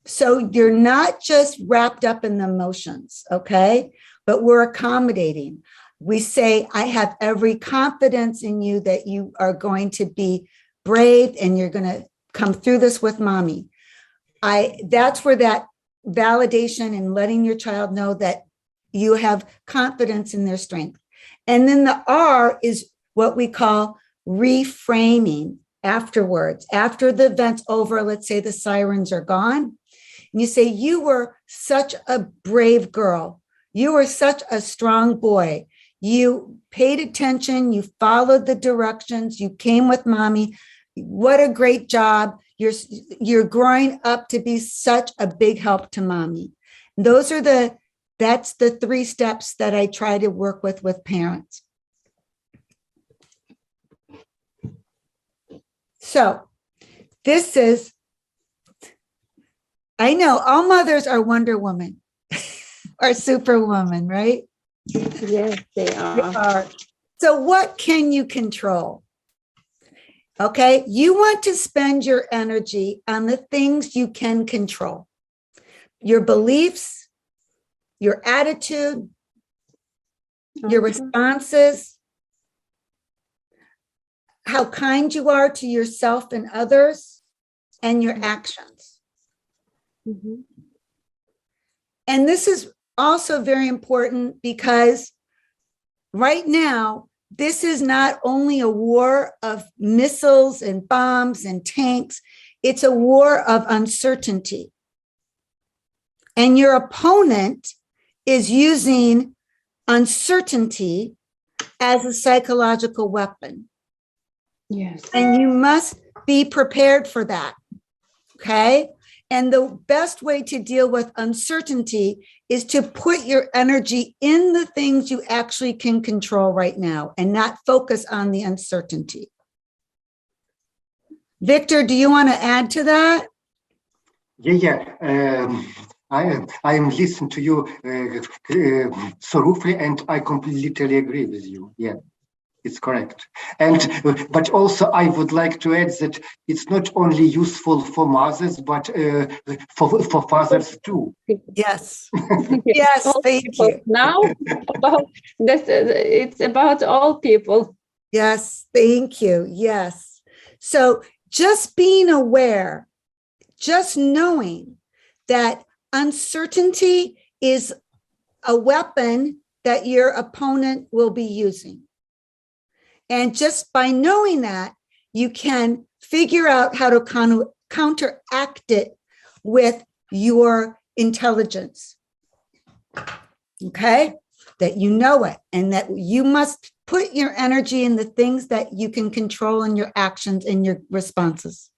So you're not just wrapped up in the emotions, okay? But we're accommodating. We say, I have every confidence in you that you are going to be brave and you're going to come through this with mommy. That's where that validation and letting your child know that you have confidence in their strength. And then the R is what we call reframing afterwards. After the event's over, let's say the sirens are gone, and you say, you were such a brave girl. You were such a strong boy. You paid attention. You followed the directions. You came with mommy. What a great job. You're growing up to be such a big help to mommy. That's the 3 steps that I try to work with parents. So this is, I know all mothers are Wonder Woman or Superwoman, right?
Yes, they are.
So what can you control? Okay, you want to spend your energy on the things you can control. Your beliefs, your attitude, your responses, how kind you are to yourself and others, and your actions.
Mm-hmm.
And this is also very important because right now, this is not only a war of missiles and bombs and tanks, it's a war of uncertainty. And your opponent is using uncertainty as a psychological weapon.
Yes.
And you must be prepared for that, okay? And the best way to deal with uncertainty is to put your energy in the things you actually can control right now and not focus on the uncertainty. Victor, do you want to add to that?
I am listening to you thoroughly, and I completely agree with you. Yeah. It's correct. But also I would like to add that it's not only useful for mothers, but for fathers too.
Yes. Yes, thank you.
Now about this, it's about all people.
Yes, thank you. Yes. So just being aware, just knowing that uncertainty is a weapon that your opponent will be using. And just by knowing that, you can figure out how to counteract it with your intelligence. Okay? That you know it and that you must put your energy in the things that you can control in your actions and your responses.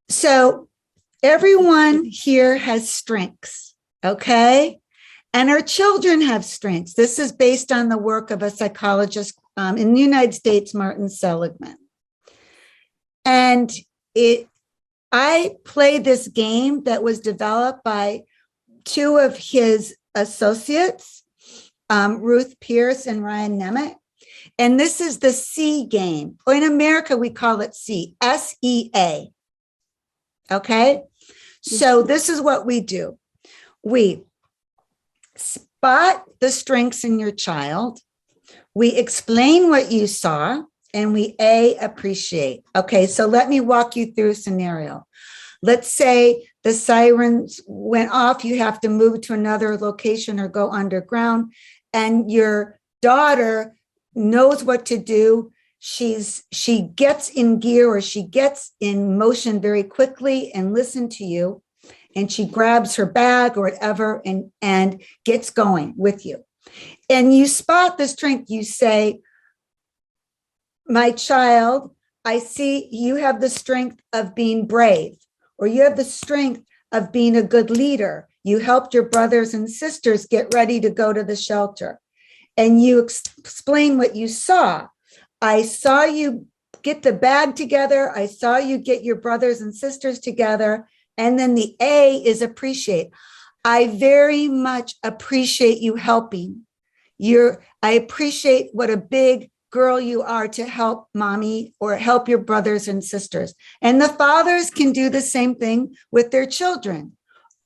So everyone here has strengths, okay? And our children have strengths. This is based on the work of a psychologist in the United States, Martin Seligman. And I played this game that was developed by 2 of his associates, Ruth Pierce and Ryan Nemec. And this is the C game. Or in America, we call it C, S-E-A. Okay? So this is what we do. We spot the strengths in your child. We explain what you saw, and we appreciate. Okay, so let me walk you through a scenario. Let's say the sirens went off. You have to move to another location or go underground, and your daughter knows what to do. She gets in gear, or she gets in motion very quickly and listen to you. And she grabs her bag or whatever and gets going with you. And you spot the strength. You say, my child, I see you have the strength of being brave, or you have the strength of being a good leader. You helped your brothers and sisters get ready to go to the shelter. And you explain what you saw. I saw you get the bag together. I saw you get your brothers and sisters together. And then the A is appreciate. I very much appreciate you helping. I appreciate what a big girl you are to help mommy or help your brothers and sisters. And the fathers can do the same thing with their children.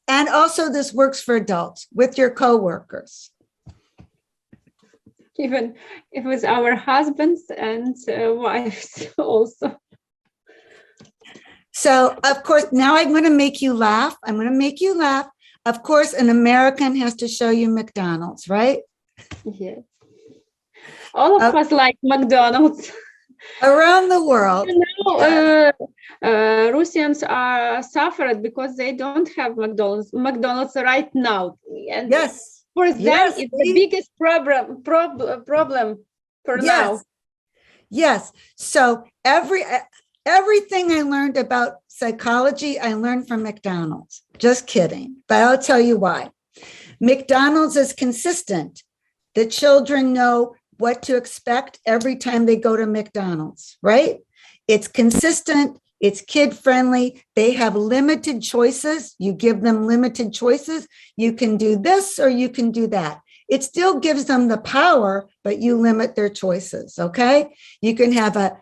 And also this works for adults with your coworkers.
Even if with our husbands and wives also.
So, of course, now I'm going to make you laugh. I'm going to make you laugh. Of course, an American has to show you McDonald's, right?
Yes. All of us like McDonald's.
Around the world.
You know, Russians are suffered because they don't have McDonald's right now. And
yes.
For them, it's the biggest problem for now.
Yes. So everything I learned about psychology, I learned from McDonald's. Just kidding. But I'll tell you why. McDonald's is consistent. The children know what to expect every time they go to McDonald's, right? It's consistent. It's kid-friendly. They have limited choices. You give them limited choices. You can do this or you can do that. It still gives them the power, but you limit their choices, okay? You can have a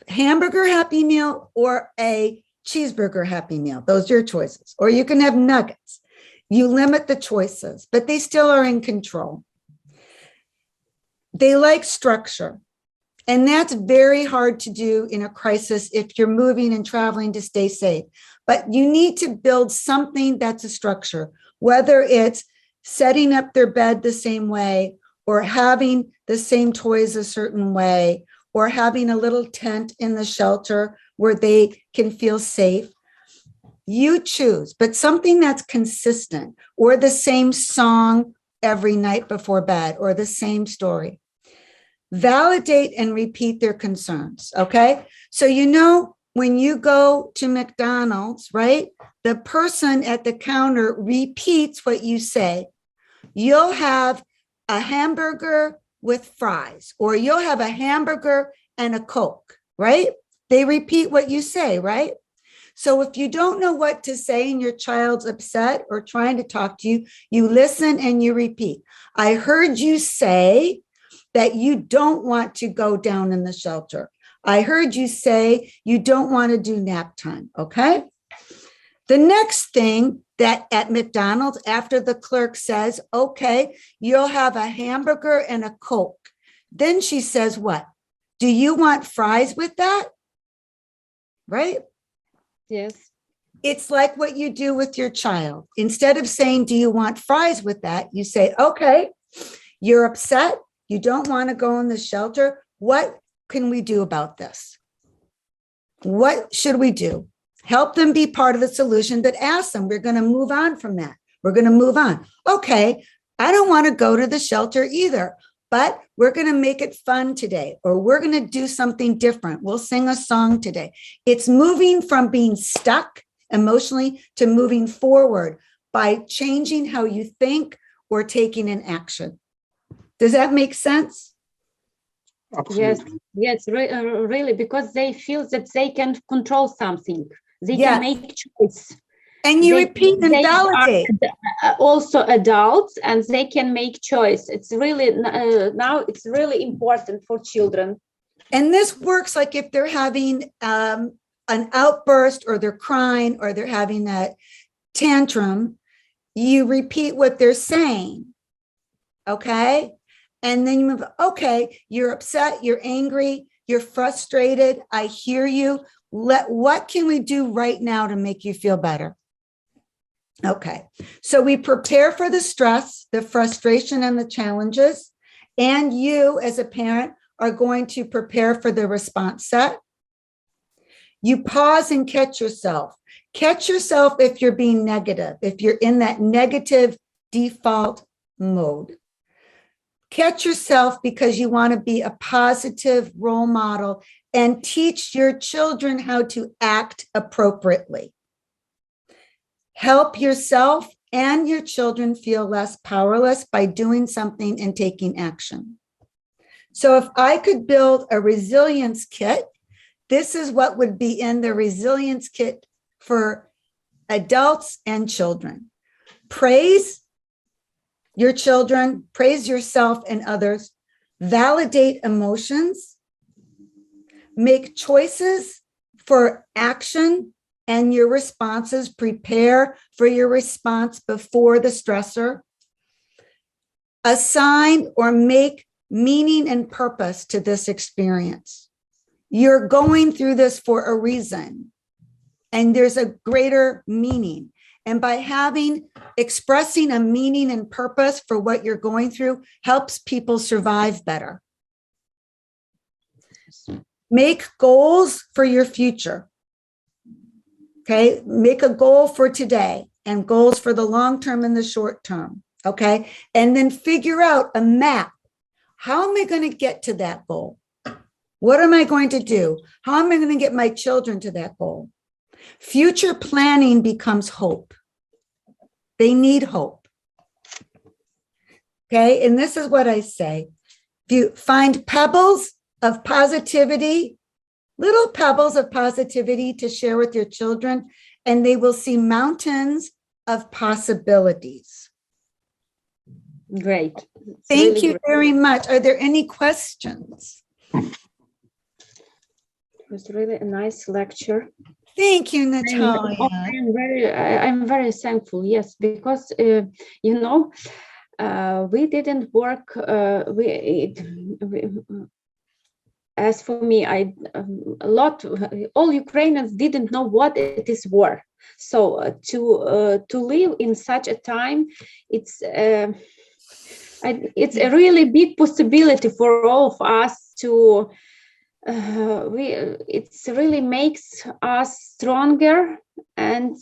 hamburger Happy Meal or a cheeseburger Happy Meal. Those are your choices. Or you can have nuggets. You limit the choices, but they still are in control. They like structure. And that's very hard to do in a crisis if you're moving and traveling to stay safe. But you need to build something that's a structure, whether it's setting up their bed the same way or having the same toys a certain way or having a little tent in the shelter where they can feel safe. You choose, but something that's consistent or the same song every night before bed or the same story. Validate and repeat their concerns, okay? So you know when you go to McDonald's, right? The person at the counter repeats what you say. You'll have a hamburger with fries, or you'll have a hamburger and a Coke, right? They repeat what you say, right? So if you don't know what to say and your child's upset or trying to talk to you, you listen and you repeat. I heard you say that you don't want to go down in the shelter. I heard you say you don't want to do nap time, okay? The next thing that at McDonald's, after the clerk says, okay, you'll have a hamburger and a Coke. Then she says what? Do you want fries with that? Right?
Yes.
It's like what you do with your child. Instead of saying, do you want fries with that? You say, okay, you're upset. You don't want to go in the shelter. What can we do about this? What should we do? Help them be part of the solution, but ask them, we're going to move on from that. We're going to move on. Okay, I don't want to go to the shelter either, but we're going to make it fun today, or we're going to do something different. We'll sing a song today. It's moving from being stuck emotionally to moving forward by changing how you think or taking an action. Does that make sense?
Absolutely.
Yes, really, because they feel that they can control something. They
Yes.
can make choice.
And you repeat and validate.
Are also adults, and they can make choice. It's really now it's really important for children.
And this works like if they're having an outburst, or they're crying, or they're having a tantrum, you repeat what they're saying. Okay. And then you move, okay, you're upset, you're angry, you're frustrated. I hear you. What can we do right now to make you feel better? Okay. So we prepare for the stress, the frustration, and the challenges. And you as a parent are going to prepare for the response set. You pause and catch yourself. Catch yourself if you're being negative, if you're in that negative default mode. Catch yourself because you want to be a positive role model and teach your children how to act appropriately. Help yourself and your children feel less powerless by doing something and taking action. So if I could build a resilience kit, this is what would be in the resilience kit for adults and children. Praise your children, praise yourself and others, validate emotions, make choices for action and your responses, prepare for your response before the stressor, assign or make meaning and purpose to this experience. You're going through this for a reason, and there's a greater meaning. And by expressing a meaning and purpose for what you're going through helps people survive better. Make goals for your future. Okay, make a goal for today and goals for the long term and the short term. Okay, and then figure out a map. How am I going to get to that goal? What am I going to do? How am I going to get my children to that goal? Future planning becomes hope. They need hope. Okay, and this is what I say. If you find pebbles of positivity, little pebbles of positivity to share with your children, and they will see mountains of possibilities.
Great.
Thank
Really
you
great.
very much. Are there any questions?
It was really a nice lecture.
Thank you, Natalia.
I'm very thankful. Yes, because we didn't work. As for me, all Ukrainians didn't know what it is war. So to live in such a time, it's a really big possibility for all of us to. It really makes us stronger, and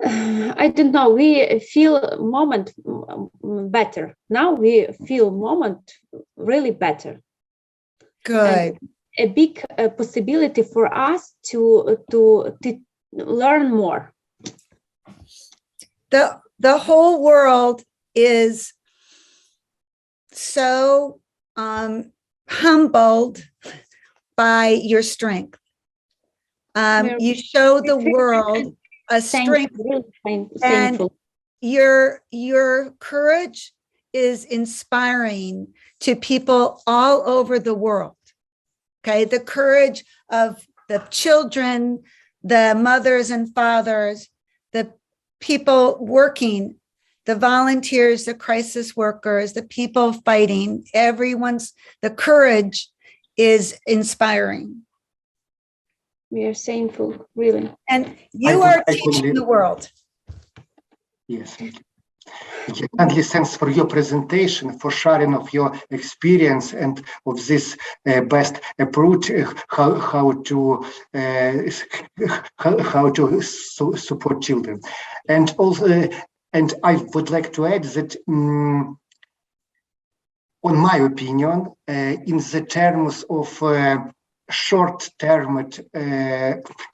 I don't know, we feel moment better. Now we feel moment really better.
Good.
And a big possibility for us to learn more.
The whole world is so humbled by your strength. You show the world a strength, and your courage is inspiring to people all over the world. Okay, the courage of the children, the mothers and fathers, the people working, the volunteers, the crisis workers, the people fighting, the courage is inspiring.
We are thankful, really.
And you are teaching the world.
Yes. Kindly thanks for your presentation, for sharing of your experience and of this best approach, how to support children. And also, and I would like to add that, on my opinion, in the terms of short-term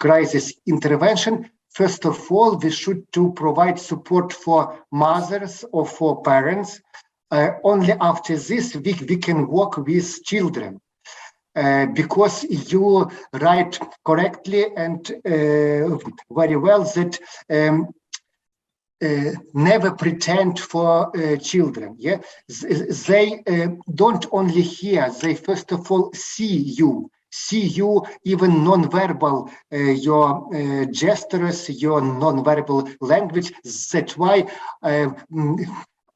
crisis intervention, first of all, we should to provide support for mothers or for parents. Only after this, we can work with children. Because you write correctly and very well that never pretend for children. Yeah, they don't only hear; they first of all see you even non-verbal, your gestures, your non-verbal language. That's why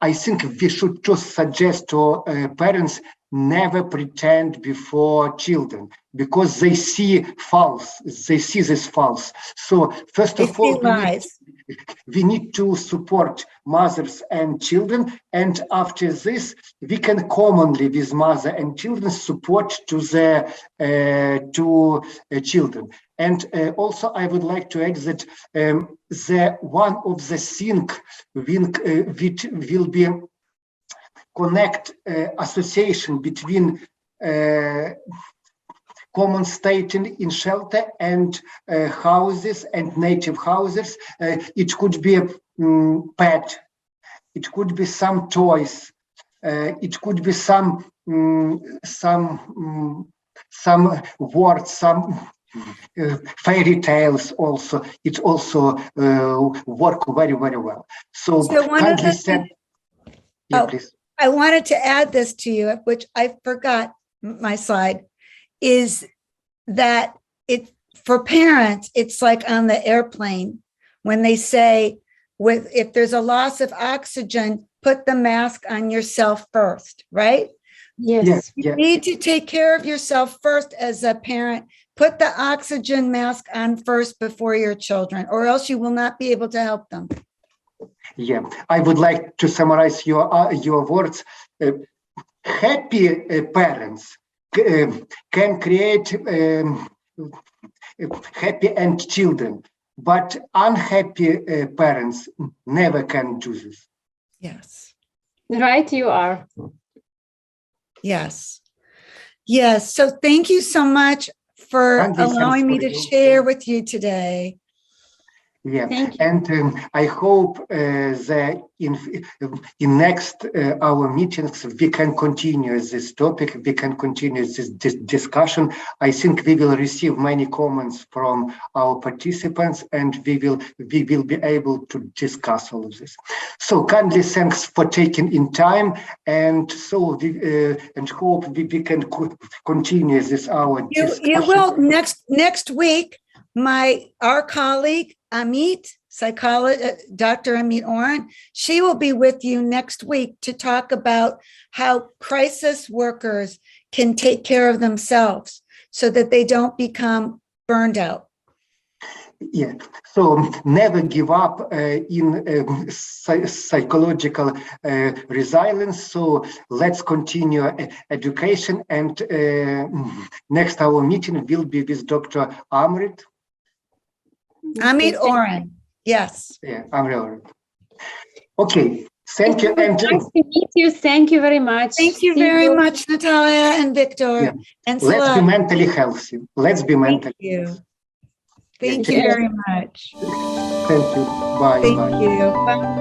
I think we should just suggest to parents never pretend before children, because they see false. They see this false. So first of all, we need to support mothers and children, and after this, we can commonly with mother and children support to the children. And also, I would like to add that the one of the things which will be connect association between common staying in shelter and houses and native houses. It could be pet, it could be some toys, it could be some words, some fairy tales also, it also work very, very well. So
one of
kindly
the
send,
things,
yeah, please.
I wanted to add this to you, which I forgot my slide, is that it for parents, it's like on the airplane when they say, if there's a loss of oxygen, put the mask on yourself first, right?
Yes.
You need to take care of yourself first as a parent. Put the oxygen mask on first before your children, or else you will not be able to help them.
Yeah, I would like to summarize your words. Happy parents can create happy and children, but unhappy parents never can do this.
Yes.
Right, you are.
Yes. Yes. So thank you so much for allowing me to share with you today.
Yeah, and I hope that in next our meetings we can continue this topic. We can continue this discussion. I think we will receive many comments from our participants, and we will be able to discuss all of this. So kindly thanks for taking in time, and so and hope we can continue this our discussion.
You will next week. Our colleague Amit, psychologist, Dr. Amit Oren, she will be with you next week to talk about how crisis workers can take care of themselves so that they don't become burned out.
Yeah, so never give up in psychological resilience. So let's continue education, and next our meeting will be with Dr.
Amit Oren, yes.
Yeah, Amrit Oren. Okay, thank you. And
nice to meet you. Thank you very much.
Thank you very much, Natalia and Victor.
Yeah.
And
let's be mentally healthy. Let's be mentally
healthy.
Thank
you very much.
Thank you. Bye.
Thank you. Bye.